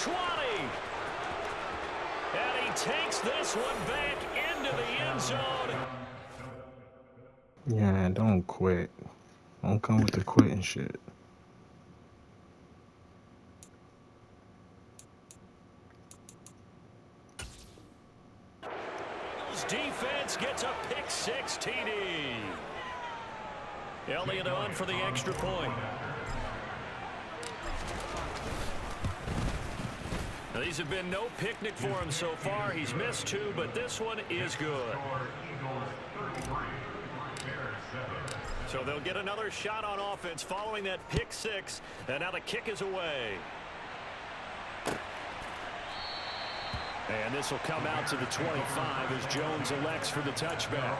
20. And he takes this one back into the end zone. Yeah, don't quit. Don't come with the quitting shit. Defense gets a pick six TD. Elliott on for the extra point. Now, these have been no picnic for him so far. He's missed two, but this one is good. So they'll get another shot on offense following that pick six, and now the kick is away. And this will come out to the 25 as Jones elects for the touchback.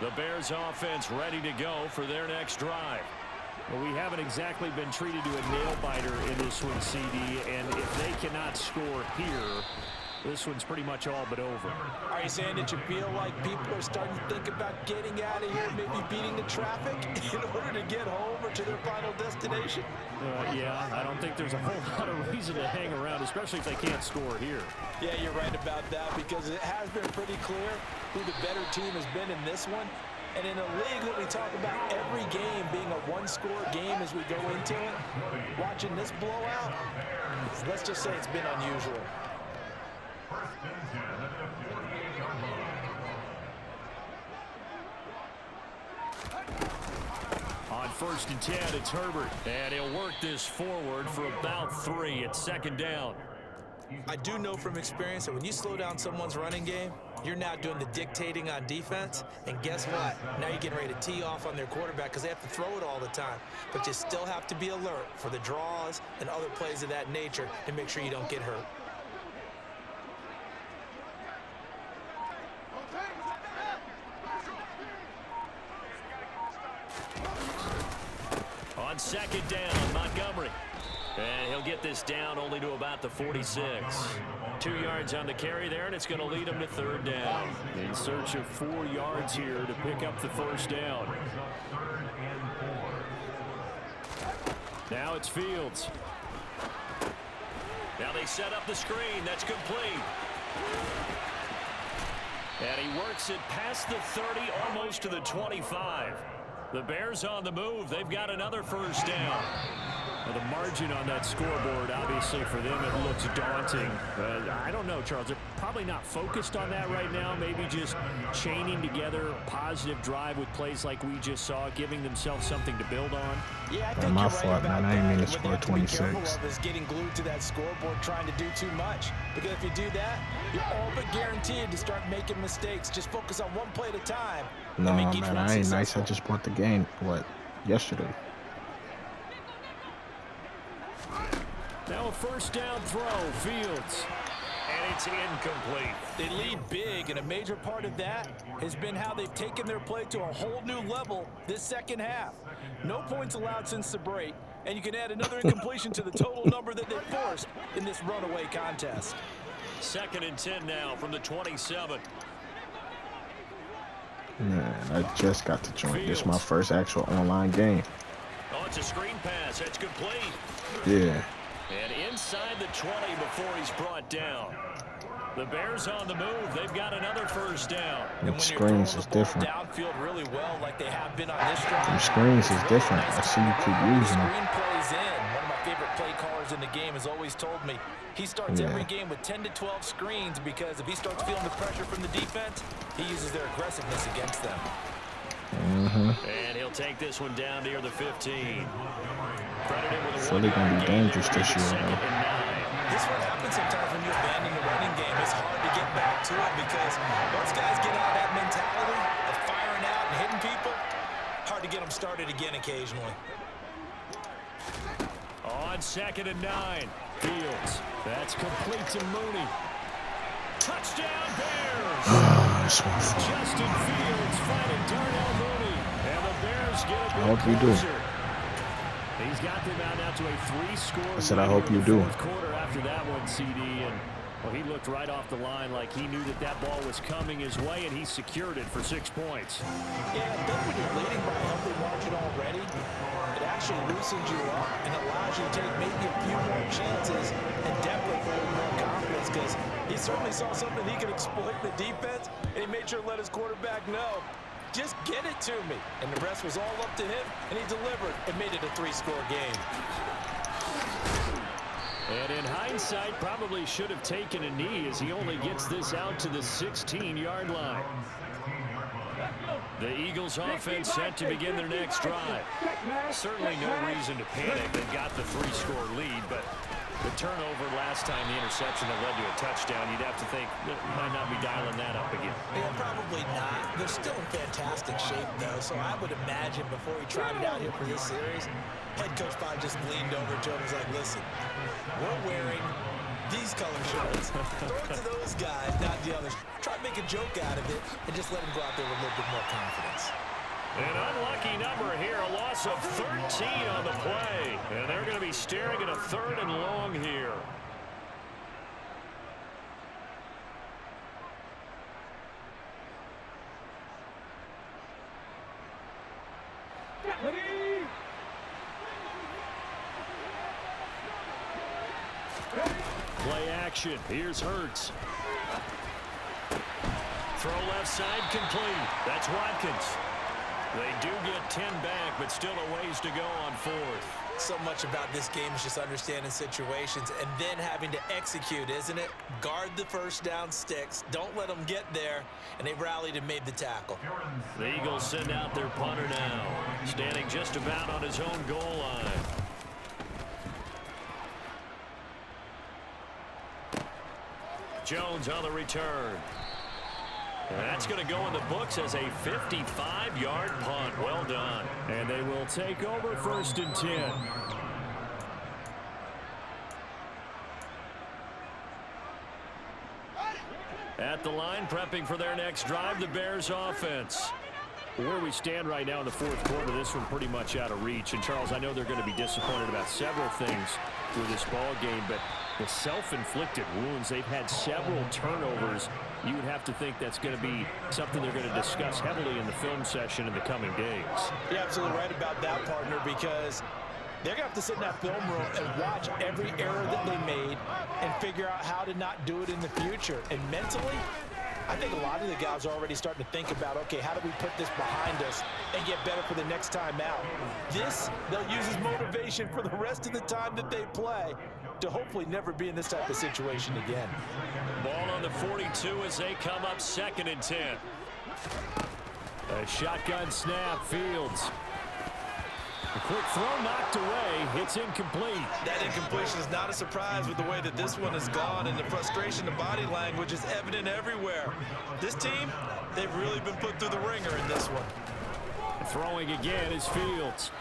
The Bears offense ready to go for their next drive. Well, we haven't exactly been treated to a nail-biter in this one, CD, and if they cannot score here, this one's pretty much all but over. Are you saying that you feel like people are starting to think about getting out of here, maybe beating the traffic in order to get home or to their final destination? Yeah, I don't think there's a whole lot of reason to hang around, especially if they can't score here. Yeah, you're right about that because it has been pretty clear who the better team has been in this one. And in a league that we talk about every game being a one-score game as we go into it, watching this blowout, let's just say it's been unusual. On 1st and 10, it's Herbert. And he'll work this forward for about 3 at 2nd down. I do know from experience that when you slow down someone's running game, you're now doing the dictating on defense. And guess what? Now you're getting ready to tee off on their quarterback because they have to throw it all the time. But you still have to be alert for the draws and other plays of that nature to make sure you don't get hurt. On 2nd down, Montgomery. And he'll get this down only to about the 46. 2 yards on the carry there, and it's going to lead him to 3rd down. In search of 4 yards here to pick up the 1st down. Now it's Fields. Now they set up the screen. That's complete. And he works it past the 30, almost to the 25. The Bears on the move. They've got another 1st down. Well, the margin on that scoreboard, obviously, for them, it looks daunting. I don't know, Charles. They're probably not focused on that right now. Maybe just chaining together a positive drive with plays like we just saw, giving themselves something to build on. Yeah, I think my you're fault, right man. I didn't mean to score 26. Is getting glued to that scoreboard trying to do too much. Because if you do that, you're all but guaranteed to start making mistakes. Just focus on one play at a time. No, man, I ain't nice. I just bought the game, yesterday. Now a 1st down throw, Fields. And it's incomplete. They lead big, and a major part of that has been how they've taken their play to a whole new level this 2nd half. No points allowed since the break, and you can add another incompletion to the total number that they forced in this runaway contest. 2nd and 10 now from the 27. Man, I just got to join. This is my first actual online game. Oh, it's a screen pass. That's complete. Yeah. And inside the 20 before he's brought down. The Bears on the move. They've got another 1st down. And screens is different. Downfield really well, like they have been on this drive. Them screens is different. I see you keep using them. Screen plays in. One of my favorite play callers in the game has always told me he starts every game with 10 to 12 screens because if he starts feeling the pressure from the defense, he uses their aggressiveness against them. And he'll take this one down near the 15. Philly gonna be dangerous this year, though. This is what happens sometimes when you abandon the running game. It's hard to get back to it because once guys get out of that mentality of firing out and hitting people, hard to get them started again occasionally. On 2nd and 9, Fields. That's complete to Mooney. Touchdown, Bears! That's my fault. Justin Fields finding Darnell Mooney. And the Bears get a I hope you do. He's got them out now to a 3-score. I said I hope you do. Quarter after that one, CD. And Well, he looked right off the line like he knew that that ball was coming his way, and he secured it for 6 points. Yeah, I think when you're leading by a healthy margin already, it actually loosens you up and allows you to take maybe a few more chances and definitely for a little more confidence, because he certainly saw something he could exploit in the defense, and he made sure to let his quarterback know, just get it to me. And the rest was all up to him, and he delivered and made it a 3-score game. And in hindsight, probably should have taken a knee as he only gets this out to the 16-yard line. The Eagles offense set to begin their next drive. Certainly no reason to panic. They got the 3-score lead, but the turnover last time, the interception that led to a touchdown, you'd have to think that might not be dialing that up again. Yeah, probably not. They're still in fantastic shape, though, so I would imagine before he tried it out here for this series, head coach probably just leaned over to him and was like, listen, we're wearing these color shirts. Throw it to those guys, not the others. Try to make a joke out of it and just let him go out there with a little bit more confidence. An unlucky number here, a loss of 13 on the play. And they're going to be staring at a 3rd and long here. Play action. Here's Hurts. Throw left side complete. That's Watkins. They do get 10 back, but still a ways to go on 4th. So much about this game is just understanding situations and then having to execute, isn't it? Guard the first down sticks. Don't let them get there. And they rallied and made the tackle. The Eagles send out their punter now, standing just about on his own goal line. Jones on the return. And that's going to go in the books as a 55-yard punt. Well done. And they will take over 1st and 10. At the line, prepping for their next drive, the Bears offense. Where we stand right now in the 4th quarter, this one pretty much out of reach. And, Charles, I know they're going to be disappointed about several things through this ball game, but the self-inflicted wounds, they've had several turnovers. You would have to think that's going to be something they're going to discuss heavily in the film session in the coming days. You're absolutely right about that, partner, because they're going to have to sit in that film room and watch every error that they made and figure out how to not do it in the future. And mentally, I think a lot of the guys are already starting to think about, okay, how do we put this behind us and get better for the next time out? This, they'll use as motivation for the rest of the time that they play to hopefully never be in this type of situation again. Ball on the 42 as they come up 2nd and 10. A shotgun snap, Fields. A quick throw knocked away. It's incomplete. That incompletion is not a surprise with the way that this one has gone, and the frustration, the body language is evident everywhere. This team, they've really been put through the ringer in this one. Throwing again is Fields.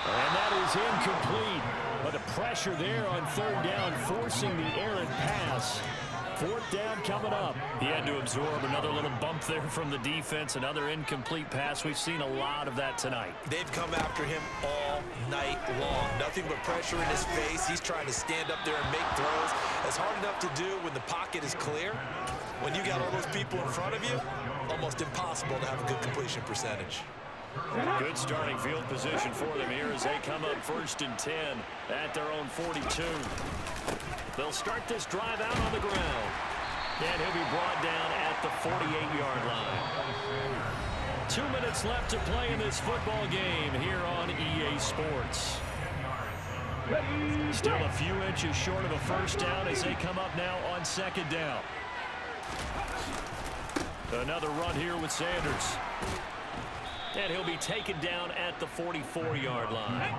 And that is incomplete. But the pressure there on 3rd down, forcing the errant pass. 4th down coming up. He had to absorb another little bump there from the defense, another incomplete pass. We've seen a lot of that tonight. They've come after him all night long. Nothing but pressure in his face. He's trying to stand up there and make throws. It's hard enough to do when the pocket is clear. When you got all those people in front of you, almost impossible to have a good completion percentage. Good starting field position for them here as they come up 1st and 10 at their own 42. They'll start this drive out on the ground. And he'll be brought down at the 48-yard line. 2 minutes left to play in this football game here on EA Sports. Still a few inches short of a 1st down as they come up now on 2nd down. Another run here with Sanders. And he'll be taken down at the 44-yard line.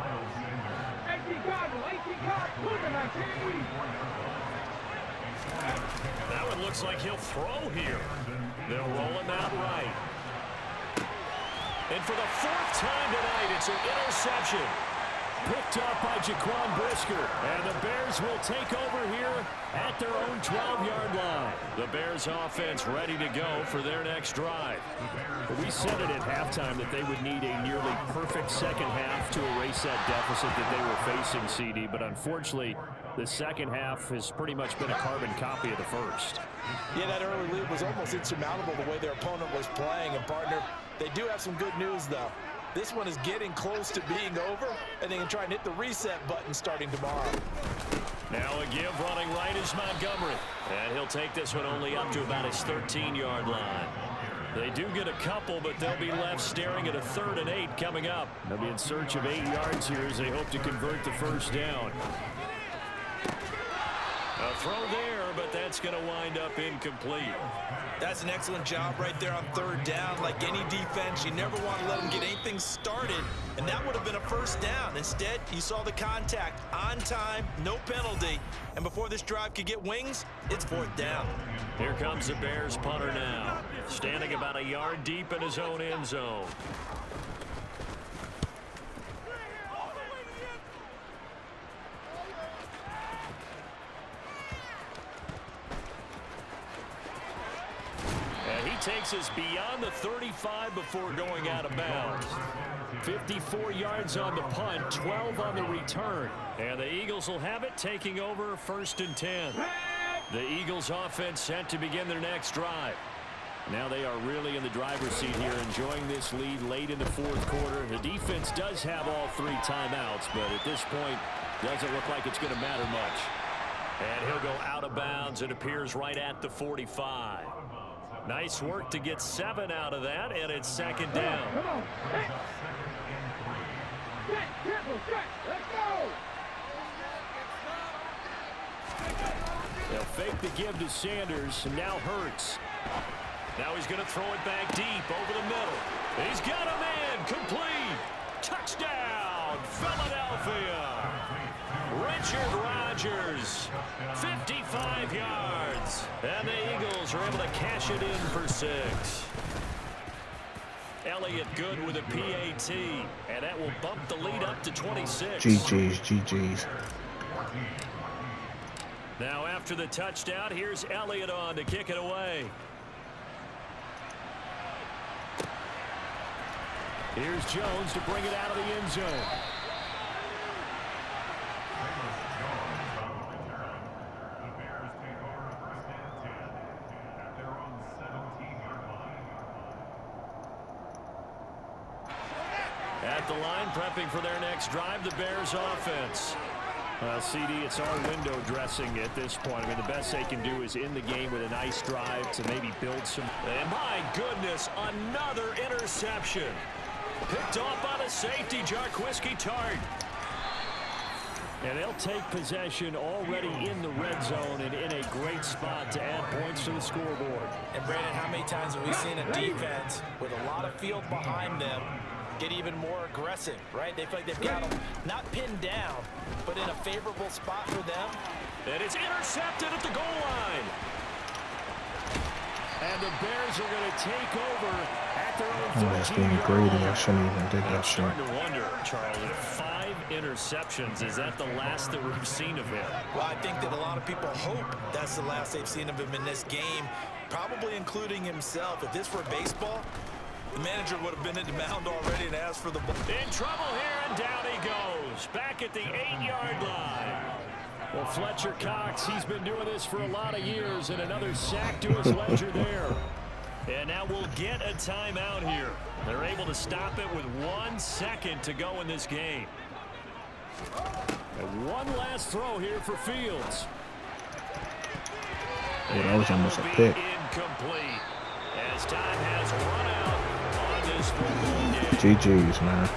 That one looks like he'll throw here. They'll roll him out right. And for the 4th time tonight, it's an interception. Picked up by Jaquan Brisker. And the Bears will take over here at their own 12-yard line. The Bears offense ready to go for their next drive. We said it at halftime that they would need a nearly perfect second half to erase that deficit that they were facing, CD. But unfortunately, The second half has pretty much been a carbon copy of the first. Yeah, that early lead was almost insurmountable the way their opponent was playing. And, partner, they do have some good news, though. This one is getting close to being over, and they can try and hit the reset button starting tomorrow. Now a give running right is Montgomery. And he'll take this one only up to about his 13-yard line. They do get a couple, but they'll be left staring at a 3rd and 8 coming up. They'll be in search of 8 yards here as they hope to convert the first down. A throw there, but that's going to wind up incomplete. That's an excellent job right there on 3rd down. Like any defense, you never want to let them get anything started, and that would have been a first down. Instead, you saw the contact on time, no penalty, and before this drive could get wings, it's 4th down. Here comes the Bears punter now, standing about a yard deep in his own end zone. Takes us beyond the 35 before going out of bounds. 54 yards on the punt, 12 on the return. And the Eagles will have it, taking over 1st and 10. The Eagles offense set to begin their next drive. Now they are really in the driver's seat here, enjoying this lead late in the 4th quarter. The defense does have all 3 timeouts, but at this point, doesn't look like it's going to matter much. And he'll go out of bounds. It appears right at the 45. Nice work to get 7 out of that, and it's 2nd down. They'll fake the give to Sanders, and now Hurts. Now he's going to throw it back deep over the middle. He's got a man, complete. Touchdown, Philadelphia. Richard Rodgers, 55 yards. And the Eagles are able to cash it in for 6. Elliott good with a PAT, and that will bump the lead up to 26. GG's. Now after the touchdown, here's Elliott on to kick it away. Here's Jones to bring it out of the end zone. At the line, prepping for their next drive, the Bears offense. CD, it's all window dressing at this point. I mean, the best they can do is in the game with a nice drive to maybe build some. And my goodness, another interception. Picked off on a safety, Jarquiski Tart. And they'll take possession already in the red zone and in a great spot to add points to the scoreboard. And Brandon, how many times have we seen a defense with a lot of field behind them get even more aggressive, right? They feel like they've got them not pinned down, but in a favorable spot for them. And it's intercepted at the goal line. And the Bears are going to take over at their own 14-yard line. I shouldn't even did that shit. I'm starting to wonder, Charles, 5 interceptions. Is that the last that we've seen of him? Well, I think that a lot of people hope that's the last they've seen of him in this game, probably including himself. If this were baseball, the manager would have been in the mound already and asked for the ball. In trouble here, and down he goes. Back at the 8-yard line. Well, Fletcher Cox, he's been doing this for a lot of years, and another sack to his ledger there. And now we'll get a timeout here. They're able to stop it with 1 second to go in this game. And one last throw here for Fields. Oh, that was almost a pick. Incomplete. As time has run out on this football game. GG's, man.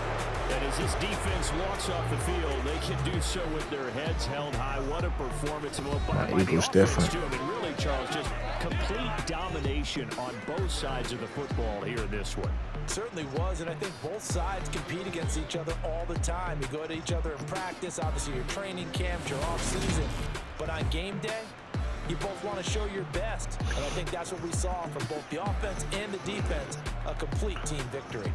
And as this defense walks off the field, they can do so with their heads held high. What a performance. And by the Eagles offense, different. too. I mean, really, Charles, just complete domination on both sides of the football here in this one. Certainly was, and I think both sides compete against each other all the time. You go to each other in practice, obviously your training camps, your off-season. But on game day, you both want to show your best. And I think that's what we saw from both the offense and the defense, a complete team victory.